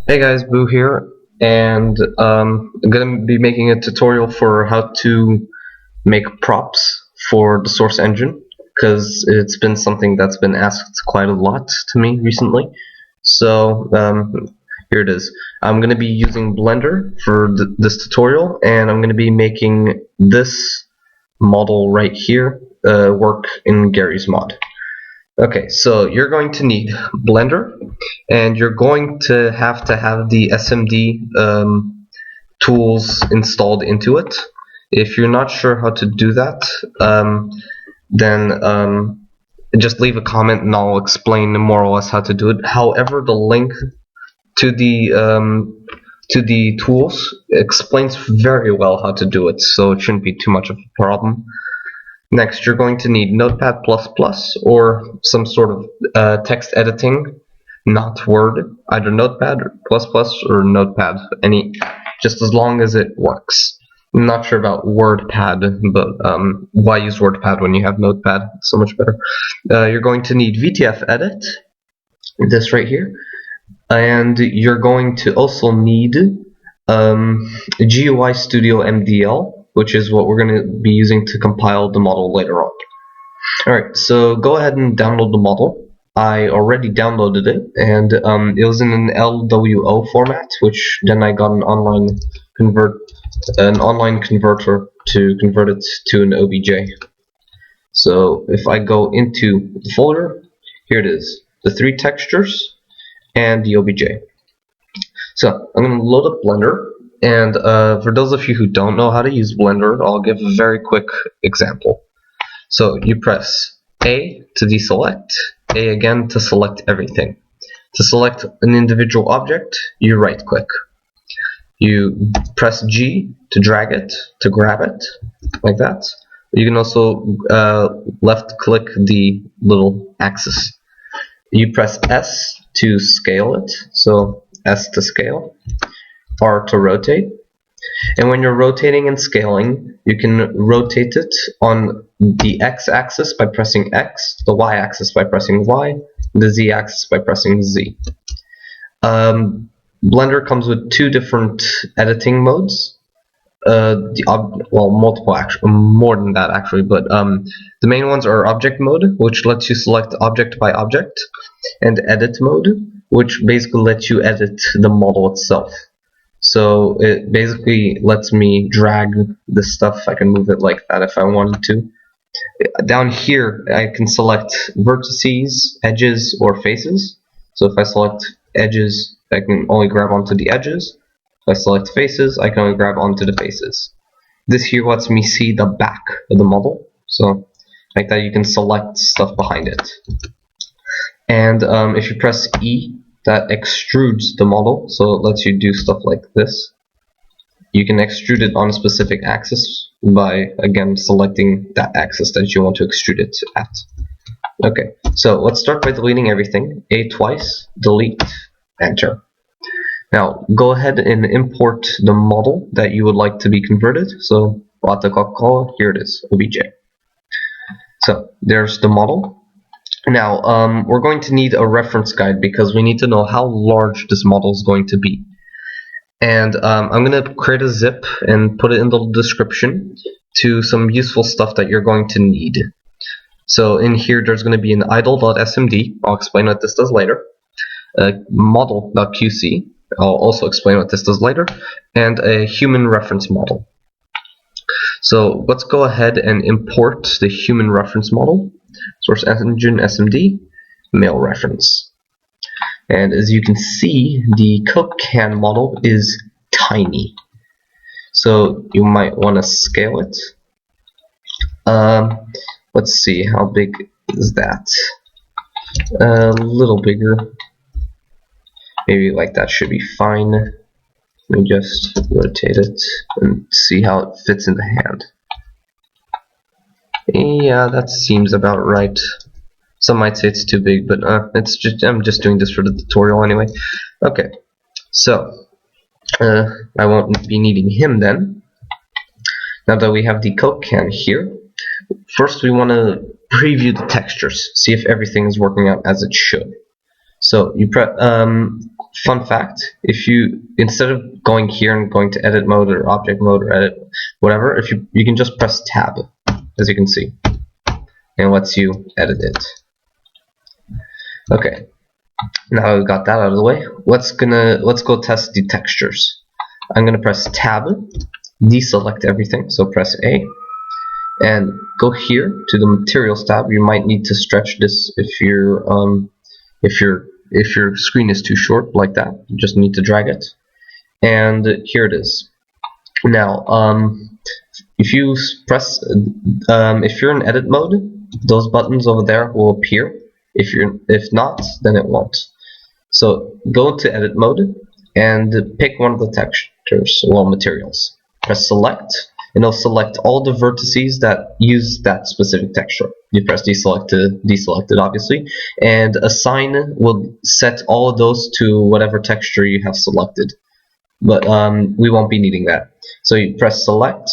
Hey guys, Boo here, and I'm gonna be making a tutorial for how to make props for the source engine, because it's been something that's been asked quite a lot to me recently. So here it is. I'm gonna be using Blender for this tutorial, and I'm gonna be making this model right here work in Gary's mod. Okay, so you're going to need Blender, and you're going to have the SMD tools installed into it. If you're not sure how to do that, then just leave a comment and I'll explain more or less how to do it. However, the link to the tools explains very well how to do it, so it shouldn't be too much of a problem. Next, you're going to need Notepad++ or some sort of text editing, not Word, either Notepad++ or Notepad, just as long as it works. I'm not sure about WordPad, but why use WordPad when you have Notepad? It's so much better. You're going to need VTF-Edit, this right here, and you're going to also need GUI Studio MDL, which is what we're going to be using to compile the model later on. Alright, so go ahead and download the model. I already downloaded it, and it was in an LWO format, which then I got an online converter to convert it to an OBJ. So if I go into the folder, here it is, the 3 textures and the OBJ. So I'm going to load up Blender. And for those of you who don't know how to use Blender, I'll give a very quick example. So you press A to deselect, A again to select everything. To select an individual object, you right click. You press G to drag it, to grab it, like that. You can also left click the little axis. You press S to scale it, so S to scale. R to rotate, and when you're rotating and scaling, you can rotate it on the x-axis by pressing X, the y-axis by pressing Y, the z-axis by pressing Z. Blender comes with 2 different editing modes, well, multiple, actually, more than that actually, but the main ones are object mode, which lets you select object by object, and edit mode, which basically lets you edit the model itself. So it basically lets me drag this stuff. I can move it like that if I wanted to. Down here I can select vertices, edges, or faces. So if I select edges, I can only grab onto the edges. If I select faces, I can only grab onto the faces. This here lets me see the back of the model. So like that, you can select stuff behind it. And if you press E, that extrudes the model, so it lets you do stuff like this. You can extrude it on a specific axis by, again, selecting that axis that you want to extrude it at. Okay, so let's start by deleting everything. A twice, delete, enter. Now, go ahead and import the model that you would like to be converted. So, here it is, OBJ. So, there's the model. Now, we're going to need a reference guide because we need to know how large this model is going to be. And I'm going to create a zip and put it in the description to some useful stuff that you're going to need. So in here, there's going to be an idle.smd. I'll explain what this does later. Model.qc. I'll also explain what this does later. And a human reference model. So let's go ahead and import the human reference model. Source engine SMD, male reference. And as you can see, the Coke can model is tiny. So you might want to scale it. Let's see, how big is that? A little bigger. Maybe like that should be fine. Let me just rotate it and see how it fits in the hand. Yeah, that seems about right. Some might say it's too big, but I'm just doing this for the tutorial anyway. Okay, so I won't be needing him then. Now that we have the Coke can here, first we want to preview the textures, see if everything is working out as it should. So you fun fact, if you, instead of going here and going to edit mode or object mode or edit whatever, if you can just press tab, as you can see, and lets you edit it. Okay, now we got that out of the way, let's go test the textures. I'm gonna press tab, deselect everything, so press A, and go here to the materials tab. You might need to stretch this if your screen is too short, like that. You just need to drag it, and here it is. Now, if you press, if you're in edit mode, those buttons over there will appear. If not, then it won't. So go to edit mode and pick one of the textures, well, materials. Press select, and it'll select all the vertices that use that specific texture. You press deselect to deselect it, obviously, and assign will set all of those to whatever texture you have selected. But we won't be needing that. So you press select,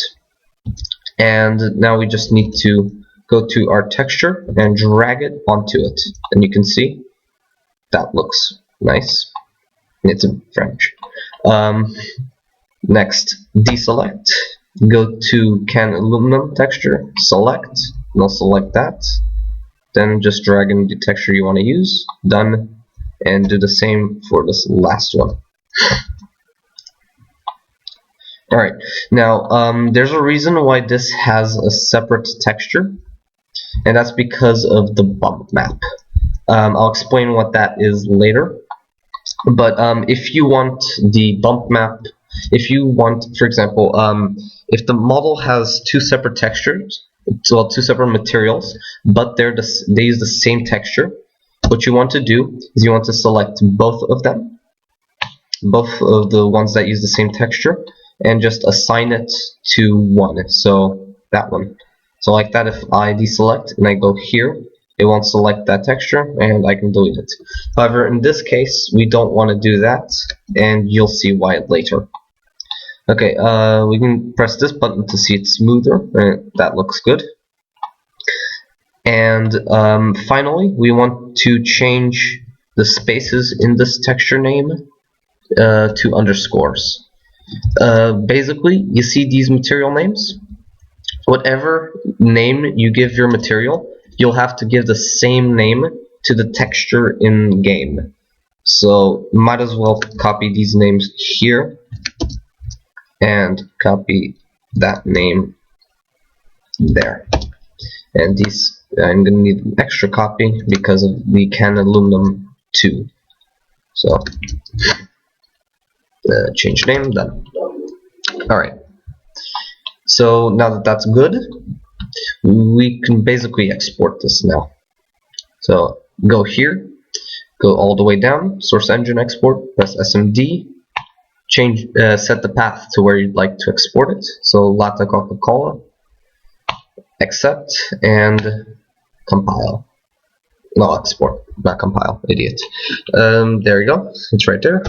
and now we just need to go to our texture and drag it onto it, and you can see that looks nice. It's in French. Next, deselect. Go to can aluminum texture, select, and I'll select that. Then just drag in the texture you want to use. Done, and do the same for this last one. Alright, now there's a reason why this has a separate texture, and that's because of the bump map. I'll explain what that is later. But if you want the bump map, if you want, for example, if the model has two separate textures, well, two separate materials, but they use the same texture, what you want to do is you want to select both of them, both of the ones that use the same texture, and just assign it to one. So that one. So like that, if I deselect and I go here, it won't select that texture, and I can delete it. However, in this case, we don't want to do that, and you'll see why later. Okay, we can press this button to see it smoother, and that looks good. And finally, we want to change the spaces in this texture name to underscores. Basically, you see these material names? Whatever name you give your material, you'll have to give the same name to the texture in game. So might as well copy these names here and copy that name there. And these, I'm gonna need an extra copy because of the can aluminum 2. So change name, done. Alright, so now that that's good, we can basically export this now. So go here, go all the way down, source engine export, press SMD, change, set the path to where you'd like to export it. So Latte Coca-Cola, accept, and compile. No, export, not compile, idiot. There you go, it's right there.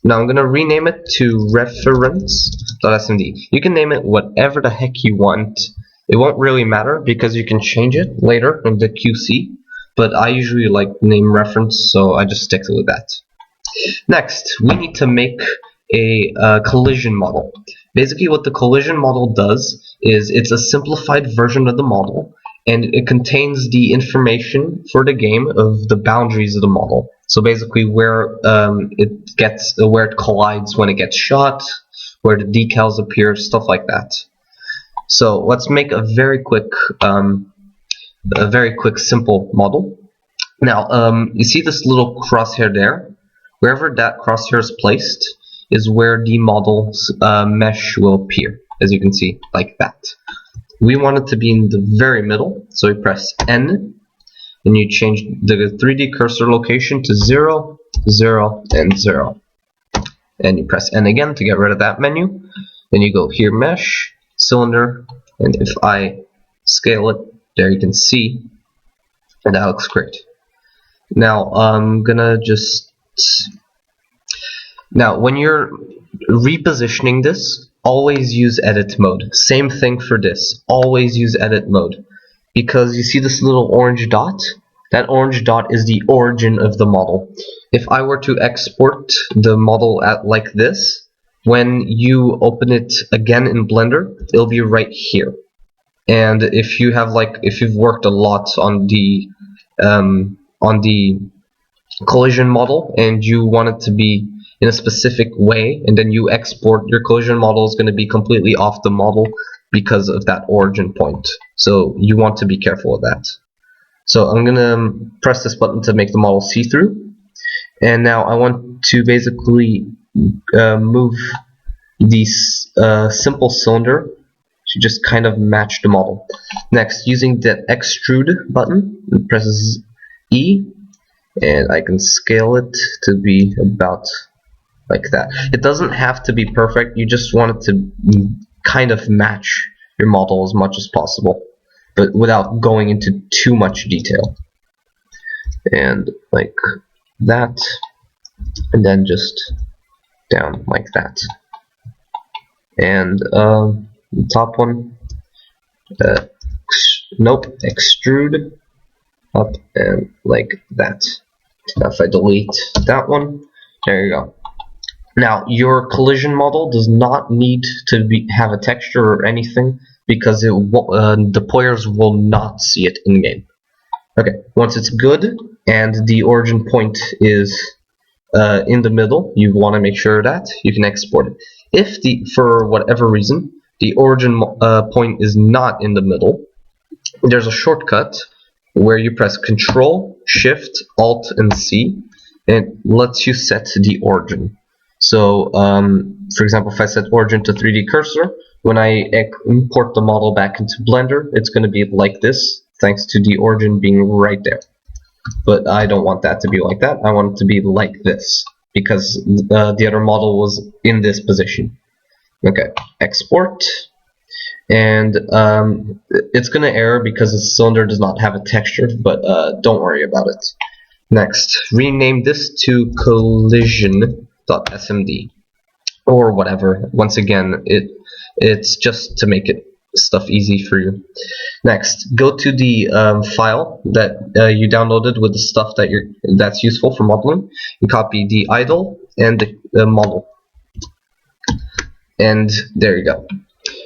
Now I'm gonna rename it to reference.smd. You can name it whatever the heck you want. It won't really matter because you can change it later in the QC, but I usually like name reference, so I just stick with that. Next, we need to make a collision model. Basically what the collision model does is it's a simplified version of the model, and it contains the information for the game of the boundaries of the model. So basically where where it collides when it gets shot, where the decals appear, stuff like that. So let's make a very quick simple model. Now you see this little crosshair there? Wherever that crosshair is placed is where the model's mesh will appear, as you can see, like that. We want it to be in the very middle, so we press N, and you change the 3D cursor location to 0, 0, and 0. And you press N again to get rid of that menu. Then you go here, mesh, cylinder, and if I scale it, there you can see, and that looks great. Now I'm gonna just... Now when you're repositioning this, always use edit mode. Same thing for this. Always use edit mode. Because you see this little orange dot? That orange dot is the origin of the model. If I were to export the model like this, when you open it again in Blender, it'll be right here. And if you've worked a lot on the collision model and you want it to be in a specific way, and then you export, your collision model is going to be completely off the model because of that origin point. So you want to be careful of that. So I'm going to press this button to make the model see-through, and now I want to basically move this simple cylinder to just kind of match the model. Next, using the extrude button, it presses E, and I can scale it to be about like that. It doesn't have to be perfect, you just want it to kind of match your model as much as possible, but without going into too much detail. And like that, and then just down like that. And the top one, extrude up and like that. Now if I delete that one, there you go. Now your collision model does not need to have a texture or anything, because the players will not see it in game. Okay, once it's good and the origin point is in the middle, you want to make sure that you can export it. If for whatever reason the origin point is not in the middle, there's a shortcut where you press Control, Shift, Alt, and C, and it lets you set the origin. So, for example, if I set origin to 3D cursor, when I import the model back into Blender, it's going to be like this, thanks to the origin being right there. But I don't want that to be like that. I want it to be like this, because the other model was in this position. Okay, export. And it's going to error because the cylinder does not have a texture, but don't worry about it. Next, rename this to collision.smd or whatever. Once again, it's just to make stuff easy for you. Next, go to the file that you downloaded with the stuff that's useful for modeling, and copy the idle and the model. And there you go.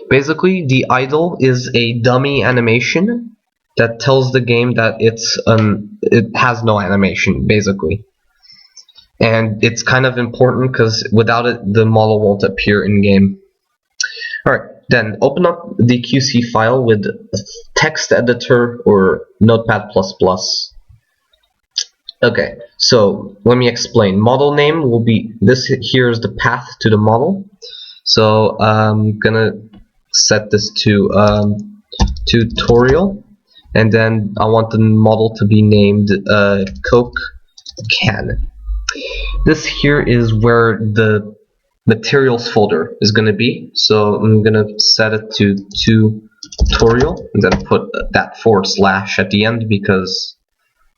Basically, the idle is a dummy animation that tells the game that it has no animation, basically. And it's kind of important because without it, the model won't appear in game. Alright, then open up the QC file with a text editor or Notepad++. Okay, so let me explain. Model name will be this. Here is the path to the model. So I'm gonna set this to tutorial, and then I want the model to be named Coke Can. This here is where the materials folder is going to be, so I'm going to set it to tutorial and then put that / at the end, because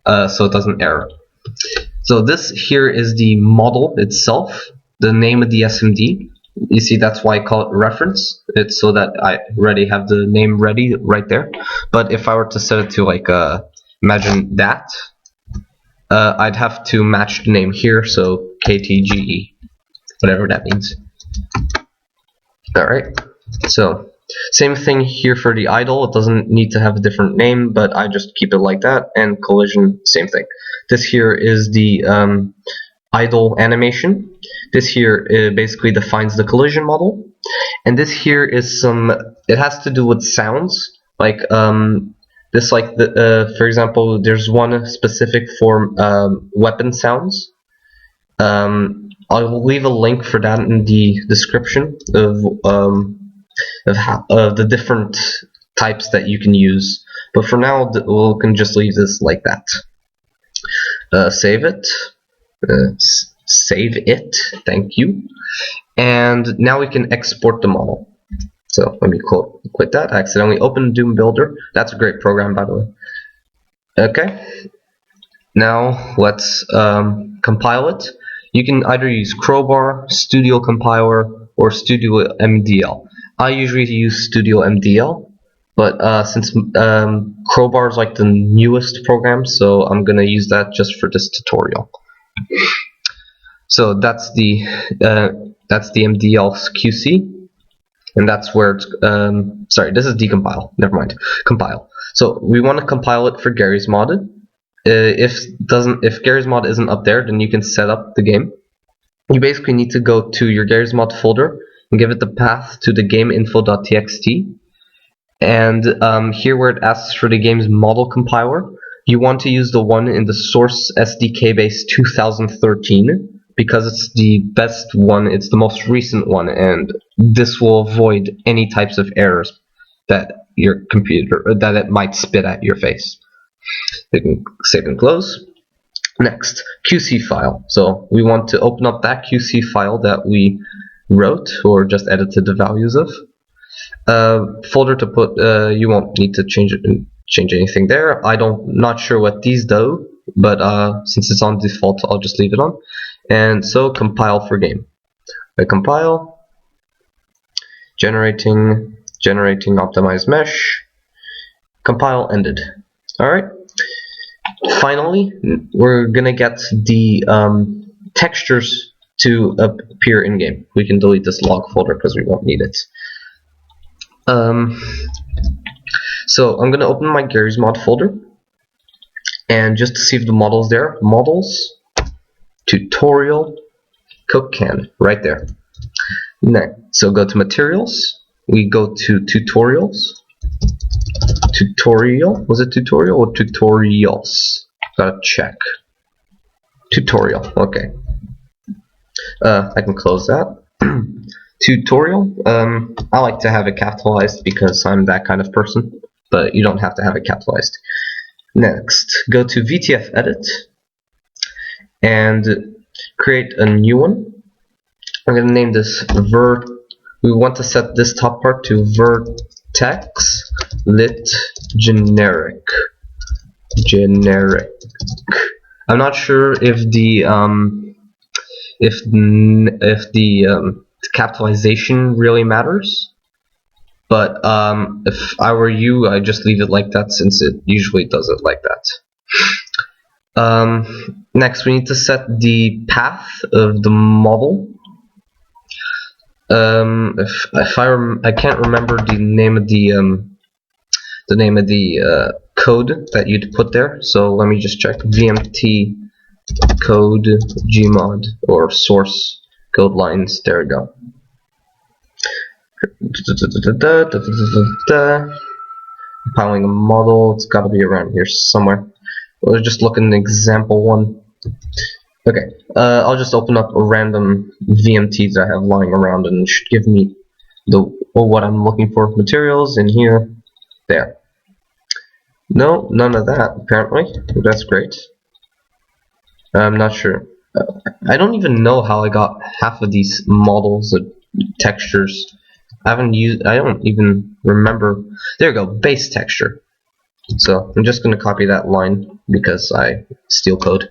so it doesn't error. So this here is the model itself, the name of the SMD. You see, that's why I call it reference. It's so that I already have the name ready right there. But if I were to set it to like imagine that, I'd have to match the name here, so KTGE, whatever that means. Alright, so same thing here for the idle. It doesn't need to have a different name, but I just keep it like that. And collision, same thing. This here is the idle animation. This here basically defines the collision model, and this here is it has to do with sounds, like this, like for example, there's one specific for weapon sounds. I'll leave a link for that in the description of the different types that you can use. But for now, we can just leave this like that. Save it. Save it. Thank you. And now we can export the model. So let me quit that. I accidentally opened Doom Builder. That's a great program, by the way. Okay. Now let's compile it. You can either use Crowbar, Studio Compiler, or Studio MDL. I usually use Studio MDL, but since Crowbar is like the newest program, so I'm gonna use that just for this tutorial. So that's the MDL QC, and that's where it's sorry, this is decompile. Never mind, compile. So we want to compile it for Gary's mod. If Gary's mod isn't up there, then you can set up the game. You basically need to go to your Gary's mod folder and give it the path to the gameinfo.txt. And here where it asks for the game's model compiler, you want to use the one in the source SDK base 2013 because it's the best one, it's the most recent one, and this will avoid any types of errors that your computer that it might spit at your face. You can save and close. Next, QC file. So we want to open up that QC file that we wrote or just edited the values of. Folder to put. You won't need to change anything there. Not sure what these do, but since it's on default, I'll just leave it on. And so compile for game. Compile. Generating optimized mesh. Compile ended. All right. Finally, we're gonna get the textures to appear in game. We can delete this log folder because we won't need it. So I'm gonna open my Gary's mod folder, and just to see if the model's there, models, tutorial, cook can, right there. Next, so go to materials. We go to tutorials. Tutorial, was it tutorial or tutorials? Gotta check. Tutorial, okay. I can close that. Tutorial, I like to have it capitalized because I'm that kind of person, but you don't have to have it capitalized. Next, go to VTF edit and create a new one. I'm gonna name this we want to set this top part to vertex lit generic. I'm not sure if the capitalization really matters, but if I were you, I'd just leave it like that since it usually does it like that. Next, we need to set the path of the model. I can't remember the name of the code that you'd put there, so let me just check. VMT code gmod or source code lines. There we go. Compiling a model. It's got to be around here somewhere. We'll just look at an example one. Okay, I'll just open up a random VMT that I have lying around, and it should give me what I'm looking for. Materials in here. There. No, none of that apparently. That's great. I'm not sure. I don't even know how I got half of these models of textures. I don't even remember. There we go. Base texture. So I'm just going to copy that line because I steal code.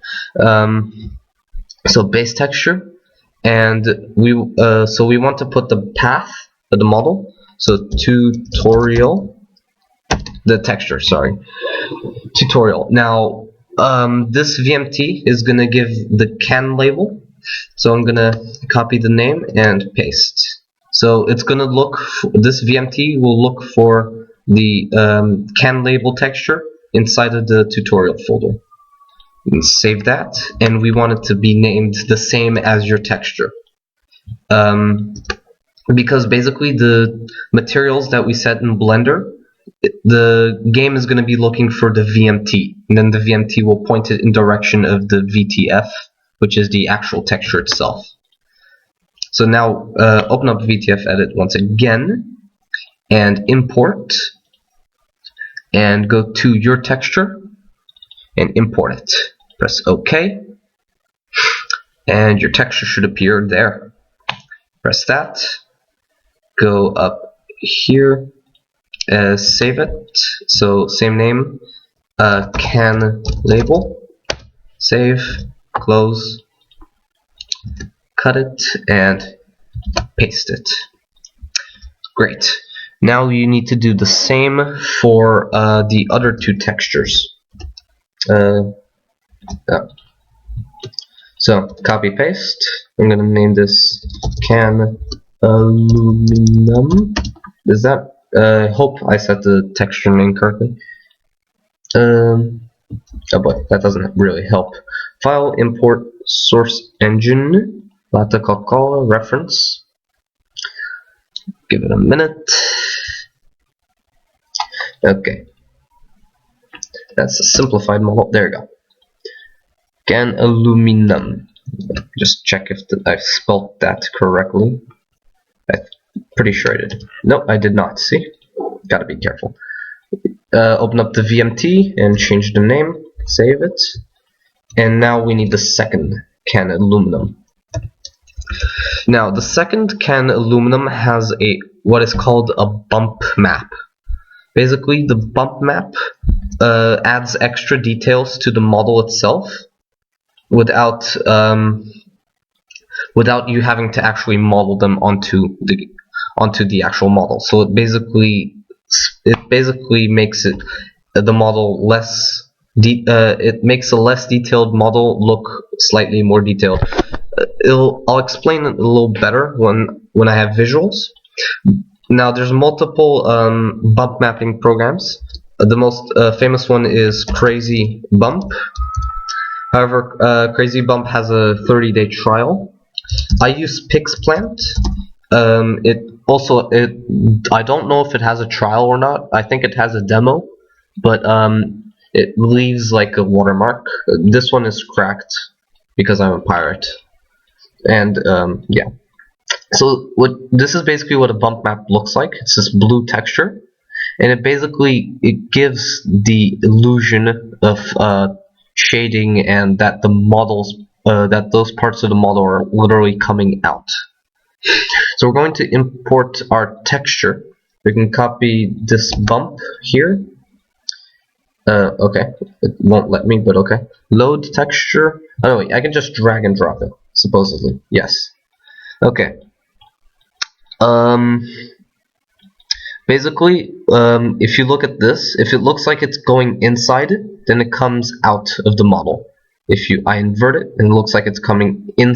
So base texture, and we want to put the path of the model. So tutorial, the texture. Sorry, tutorial. Now this VMT is gonna give the can label. So I'm gonna copy the name and paste. So it's gonna look. This VMT will look for the can label texture inside of the tutorial folder. Save that, and we want it to be named the same as your texture, because basically the materials that we set in Blender, the game is going to be looking for the VMT, and then the VMT will point it in direction of the VTF, which is the actual texture itself. So now open up VTF edit once again and import, and go to your texture and import it. Press OK, and your texture should appear there. Press that, go up here, save it, so same name, can label, save, close, cut it, and paste it. Great. Now you need to do the same for the other two textures. So copy paste. I'm gonna name this can aluminum. Is that? Hope I set the texture name correctly. Oh boy, that doesn't really help. File import source engine. Decompiler reference. Give it a minute. Okay, that's a simplified model. There you go. Can aluminum. Just check if I spelled that correctly. I'm pretty sure I did. Nope, I did not. See, gotta be careful. Open up the VMT and change the name. Save it. And now we need the second can aluminum. Now the second can aluminum has what is called a bump map. Basically, the bump map adds extra details to the model itself without you having to actually model them onto the actual model. So it basically makes the model less. It makes a less detailed model look slightly more detailed. I'll explain it a little better when I have visuals. Now there's multiple bump mapping programs. The most famous one is Crazy Bump. However, Crazy Bump has a 30-day trial. I use Pixplant. I don't know if it has a trial or not. I think it has a demo, but it leaves like a watermark. This one is cracked because I'm a pirate. And yeah. So this is basically what a bump map looks like. It's this blue texture, and it gives the illusion of shading and that the models that those parts of the model are literally coming out. So we're going to import our texture. We can copy this bump here. Okay, it won't let me, but okay. Load texture. Oh no, wait, I can just drag and drop it. Supposedly, yes. Okay. Basically, if you look at this, if it looks like it's going inside, then it comes out of the model. If I invert it, and it looks like it's coming in,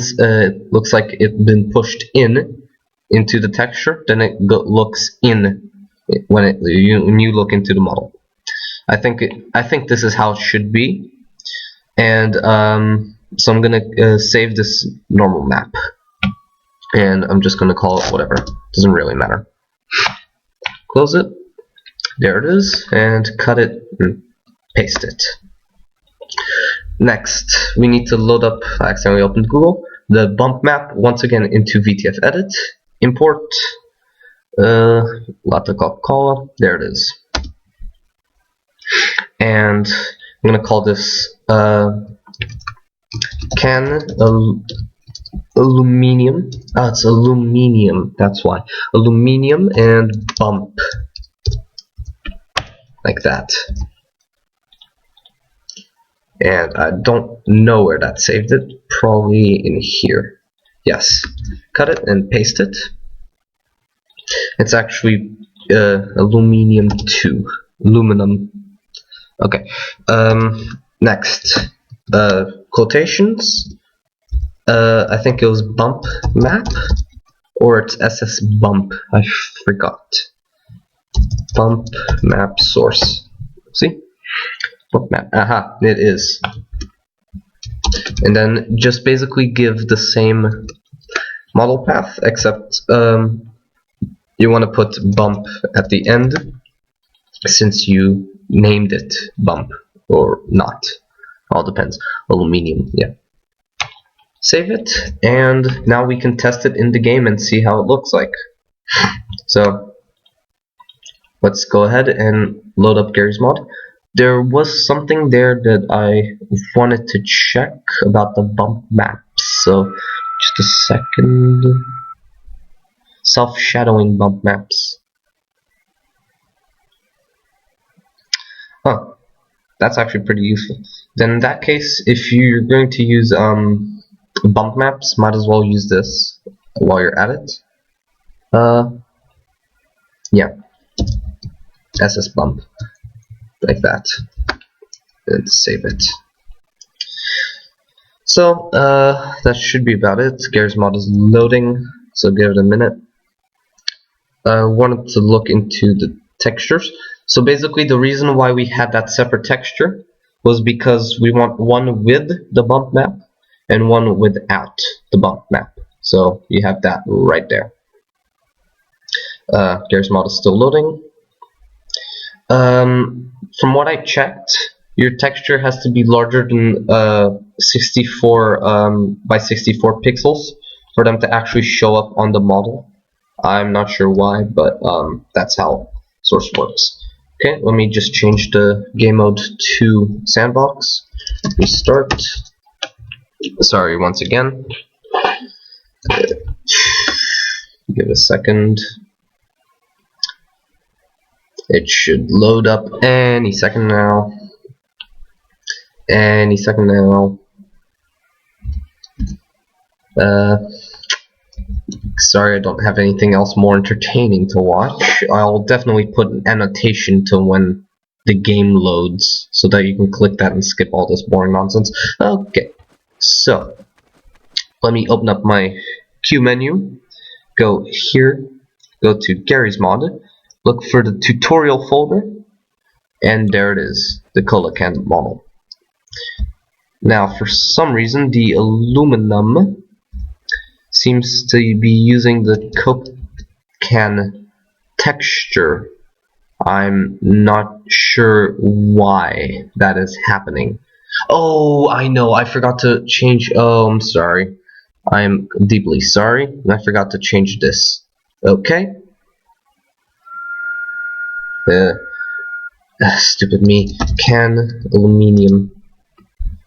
looks like it's been pushed into the texture, then it looks in when you look into the model. I think this is how it should be, and so I'm gonna save this normal map. And I'm just going to call it whatever. Doesn't really matter. Close it. There it is. And cut it and paste it. Next, we need to load up, I accidentally opened Google, the bump map once again into VTF edit. Import. Decompiler. There it is. And I'm going to call this can aluminium. It's aluminium, that's why. Aluminium and bump. Like that. And I don't know where that saved it. Probably in here. Yes. Cut it and paste it. It's actually aluminium 2. Aluminum. Okay. Next. Quotations. I think it was bump map, or it's SS bump. I forgot. Bump map source. See? Bump map. Aha, it is. And then just basically give the same model path, except you want to put bump at the end, since you named it bump or not. All depends. Aluminium, yeah. Save it, and now we can test it in the game and see how it looks like. So let's go ahead and load up Gary's mod. There was something there that I wanted to check about the bump maps. So just a second. Self-shadowing bump maps. Huh. That's actually pretty useful. Then in that case, if you're going to use bump maps, might as well use this while you're at it. Yeah. SS bump, like that, and save it. So that should be about it. Garry's Mod is loading, so give it a minute. Wanted to look into the textures. So basically the reason why we had that separate texture was because we want one with the bump map and one without the bump map. So you have that right there. Garry's Mod is still loading. From what I checked, your texture has to be larger than 64 by 64 pixels for them to actually show up on the model. I'm not sure why, but that's how Source works. Okay, let me just change the game mode to sandbox. Restart. Sorry, once again. Give it a second. It should load up any second now. Any second now. Sorry, I don't have anything else more entertaining to watch. I'll definitely put an annotation to when the game loads so that you can click that and skip all this boring nonsense. Okay, so let me open up my Q menu. Go here, go to Garry's Mod, look for the tutorial folder, and there it is, the Colacan model. Now, for some reason, the aluminum seems to be using the Coke can texture. I'm not sure why that is happening. Oh, I know, I forgot to change. Oh, I'm sorry. I'm deeply sorry. I forgot to change this. Okay. Stupid me. Can aluminium.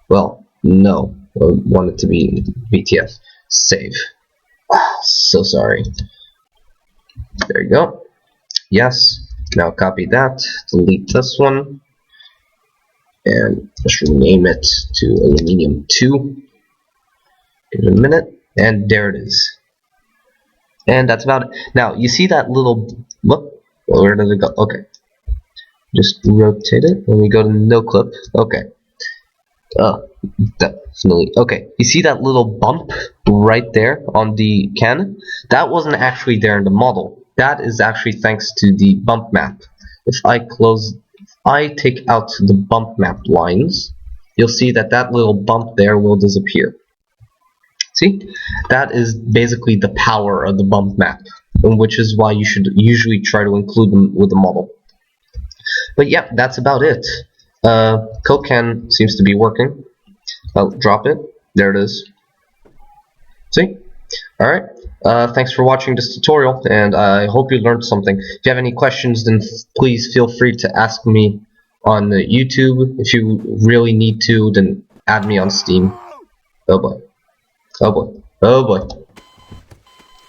Well, no. I want it to be VTF. Save. So sorry. There you go. Yes. Now copy that. Delete this one. And just rename it to aluminium 2. Give it a minute. And there it is. And that's about it. Now, you see that little... Whoop. Where did it go? Okay. Just rotate it. And we go to no clip. Okay. Definitely. Okay, you see that little bump right there on the can? That wasn't actually there in the model. That is actually thanks to the bump map. If I take out the bump map lines, you'll see that that little bump there will disappear. See? That is basically the power of the bump map, which is why you should usually try to include them with the model. But yeah, that's about it. Coke can seems to be working. I'll drop it. There it is. See? Alright. Thanks for watching this tutorial, and I hope you learned something. If you have any questions, then please feel free to ask me on YouTube. If you really need to, then add me on Steam. Oh boy. Oh boy. Oh boy.